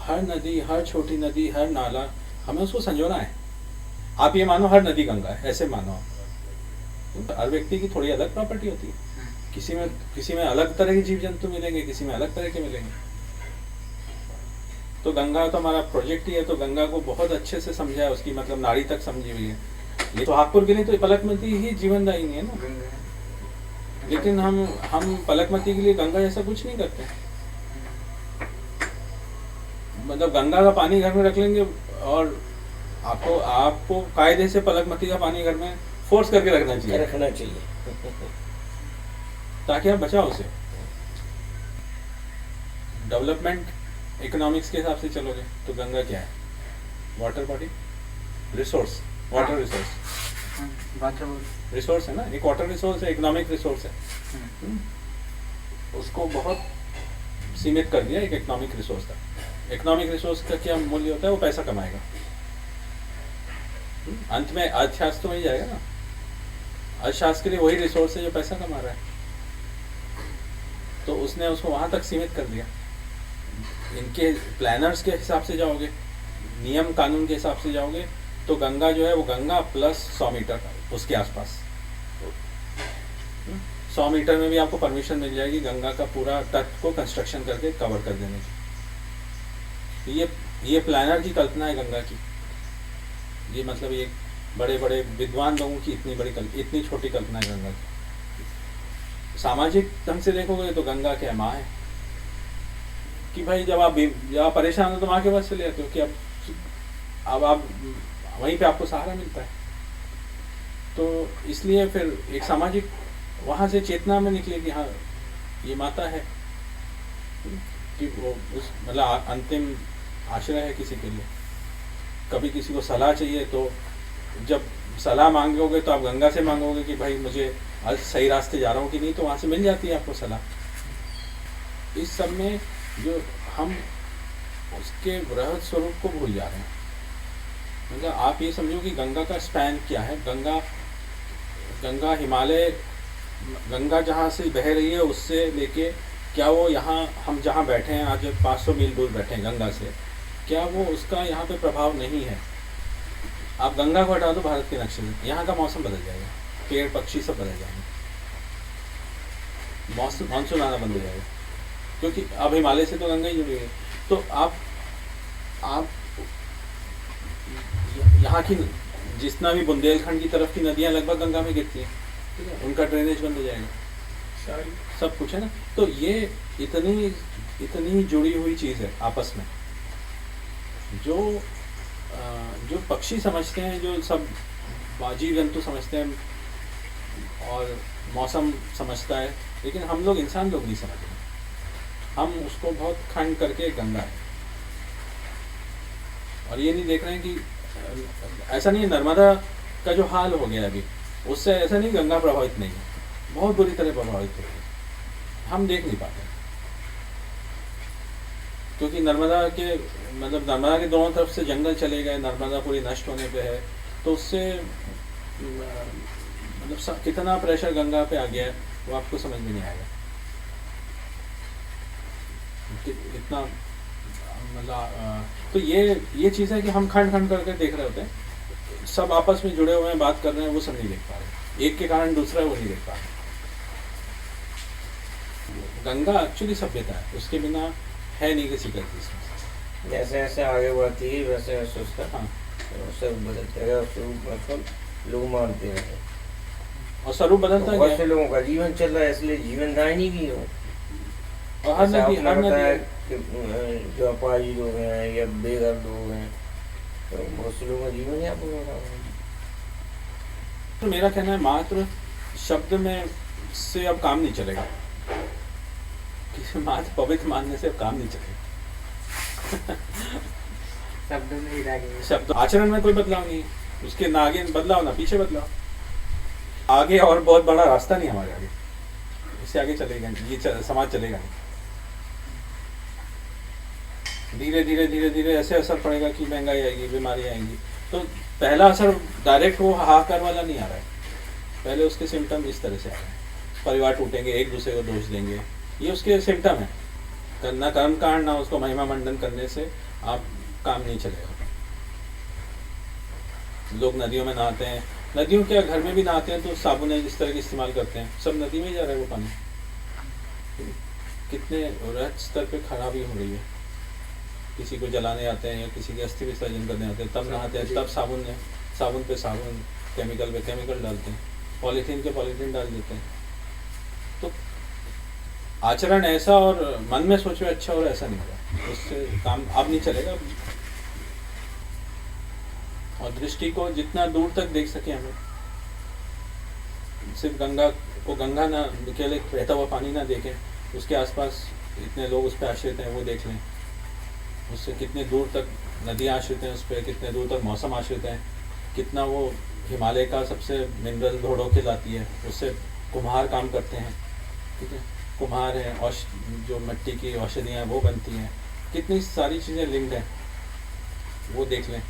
हर नदी, हर छोटी नदी, हर नाला, हमें उसको संजोना है। आप ये मानो हर नदी गंगा है, ऐसे मानो आप। हर व्यक्ति की थोड़ी अलग प्रॉपर्टी होती है। किसी में अलग तरह के जीव जंतु मिलेंगे, किसी में अलग तरह के मिलेंगे। तो गंगा तो हमारा प्रोजेक्ट ही है, तो गंगा को बहुत अच्छे से समझा है, उसकी मतलब नाड़ी तक समझी हुई है। ये तो हापुड़ के लिए तो पलकमती ही जीवनदायिनी है ना। लेकिन हम पलकमती के लिए गंगा जैसा कुछ नहीं करते। मतलब गंगा का पानी घर में रख लेंगे और आपको कायदे से पलकमती का पानी घर में फोर्स करके रखना चाहिए ताकि आप बचाओ उसे। डेवलपमेंट इकोनॉमिक्स के हिसाब से चलोगे तो गंगा क्या है? Water body, resource, water resource है ना। एक वाटर रिसोर्स है, इकोनॉमिक रिसोर्स है। उसको बहुत सीमित कर दिया एक इकोनॉमिक रिसोर्स तक। इकोनॉमिक रिसोर्स का क्या मूल्य होता है? वो पैसा कमाएगा। अंत में अर्थशास्त्र में ही जाएगा ना। अर्थशास्त्र के लिए वही रिसोर्स है जो पैसा कमा रहा है, तो उसने उसको वहां तक सीमित कर दिया। इनके प्लानर्स के हिसाब से जाओगे, नियम कानून के हिसाब से जाओगे, तो गंगा जो है वो गंगा प्लस 100 मीटर उसके आसपास। 100 मीटर में भी आपको परमिशन मिल जाएगी गंगा का पूरा तट को कंस्ट्रक्शन करके कवर कर देने की। ये प्लानर की कल्पना है गंगा की। ये मतलब ये बड़े बड़े विद्वान लोगों की इतनी छोटी कल्पना है गंगा की। सामाजिक ढंग से देखोगे तो गंगा क्या माँ है कि भाई जब आप परेशान हो तो माँ के पास चले जाते हो कि अब आप वहीं पे आपको सहारा मिलता है। तो इसलिए फिर एक सामाजिक वहाँ से चेतना में निकले कि हाँ ये माता है, कि वो उस मतलब अंतिम आश्रय है किसी के लिए। कभी किसी को सलाह चाहिए तो जब सलाह मांगोगे तो आप गंगा से मांगोगे कि भाई मुझे आज सही रास्ते जा रहा हूँ कि नहीं, तो वहाँ से मिल जाती है आपको सलाह। इस सब में जो हम उसके वृहद स्वरूप को भूल जा रहे हैं। मतलब आप ये समझो कि गंगा का स्पैन क्या है। गंगा हिमालय, गंगा जहाँ से बह रही है उससे लेके, क्या वो यहाँ हम जहाँ बैठे हैं आज 500 मील दूर बैठे हैं गंगा से, क्या वो उसका यहाँ पे प्रभाव नहीं है? आप गंगा को हटा दो भारत के नक्शे से, यहाँ का मौसम बदल जाएगा, पेड़ पक्षी सब बदल जाएंगे, मानसून आना बंद हो जाएगा, क्योंकि अब हिमालय से तो गंगा ही जुड़ी है। तो आप यहाँ की जितना भी बुंदेलखंड की तरफ की नदियाँ लगभग गंगा में गिरती हैं, ठीक है, उनका ड्रेनेज बंद हो जाएगा, सब कुछ है ना। तो ये इतनी जुड़ी हुई चीज़ है आपस में। जो पक्षी समझते हैं, जो सब जीव जंतु समझते हैं और मौसम समझता है, लेकिन हम लोग इंसान लोग नहीं समझते। हम उसको बहुत खंड करके गंगा है, और ये नहीं देख रहे हैं कि ऐसा नहीं है। नर्मदा का जो हाल हो गया अभी, उससे ऐसा नहीं गंगा प्रभावित नहीं है, बहुत बुरी तरह प्रभावित हो गई, हम देख नहीं पाते। क्योंकि नर्मदा के दोनों तरफ से जंगल चले गए, नर्मदा पूरी नष्ट होने पे है, तो उससे मतलब कितना प्रेशर गंगा पे आ गया है वो आपको समझ में नहीं आएगा। इतना मतलब तो ये चीज़ है कि हम खंड खंड करके देख रहे होते हैं, सब आपस में जुड़े हुए हैं, बात कर रहे हैं, वो सब नहीं देख पा रहे। एक के कारण दूसरा वो नहीं देख पा रहे। गंगा एक्चुअली सभ्यता है, उसके बिना है नहीं किसी का इसमें। जैसे जैसे आगे बढ़ती है वैसे वैसे उसका स्वरूप बदलता है, स्वरूप मतलब लोग मानते हैं, और स्वरूप बदलता है। बहुत से लोगों का जीवन चल रहा है, इसलिए जीवनदायिनी भी हो। और हर नदी जो अपाहिज लोग हैं या बेघर लोग हैं, तो बहुत से लोगों का जीवन यापन हो रहा है। तो मेरा कहना है मात्र शब्द में से अब काम नहीं चलेगा, किसी मात्र पवित्र मानने से अब काम नहीं चलेगा। शब्द में ही रहेंगे, शब्द आचरण में कोई बदलाव नहीं, उसके ना आगे बदलाव ना पीछे बदलाव। आगे और बहुत बड़ा रास्ता नहीं हमारे आगे, इससे आगे चलेगा नहीं, ये समाज चलेगा नहीं। धीरे धीरे धीरे धीरे ऐसे असर पड़ेगा कि महंगाई आएगी, बीमारी आएंगी। तो पहला असर डायरेक्ट वो हाहाकार वाला नहीं आ रहा है, पहले उसके सिम्टम इस तरह से आ रहे हैं। परिवार टूटेंगे, एक दूसरे को दोष देंगे, ये उसके सिम्टम है। करना कर्म कांड ना उसको महिमा मंडन करने से आप काम नहीं चलेगा। लोग नदियों में नहाते हैं, नदियों क्या घर में भी नहाते हैं तो साबुन है जिस तरह के इस्तेमाल करते हैं, सब नदी में ही जा रहा है वो पानी। कितने वृहद स्तर पे खराबी हो रही है। किसी को जलाने आते हैं या किसी के अस्थि विसर्जन करने आते हैं तब नहाते हैं, तब साबुन है, साबुन पे साबुन, केमिकल पे केमिकल डालते हैं, पॉलीथीन के पॉलीथीन डाल देते हैं। तो आचरण ऐसा और मन में सोचो अच्छा और ऐसा नहीं होगा, उससे काम अब नहीं चलेगा। और दृष्टि को जितना दूर तक देख सके हमें, सिर्फ गंगा को गंगा ना केवल एक बहता हुआ पानी ना देखें, उसके आसपास इतने लोग उस पर आश्रित हैं वो देख लें, उससे कितने दूर तक नदियाँ आश्रित हैं उस पर, कितने दूर तक मौसम आश्रित हैं, कितना वो हिमालय का सबसे मिनरल ढोड़ो के लाती है, उससे कुम्हार काम करते हैं, ठीक है, कुम्हार है, जो मिट्टी की औषधियाँ वो बनती हैं, कितनी सारी चीज़ें लिंक्ड हैं वो देख लें।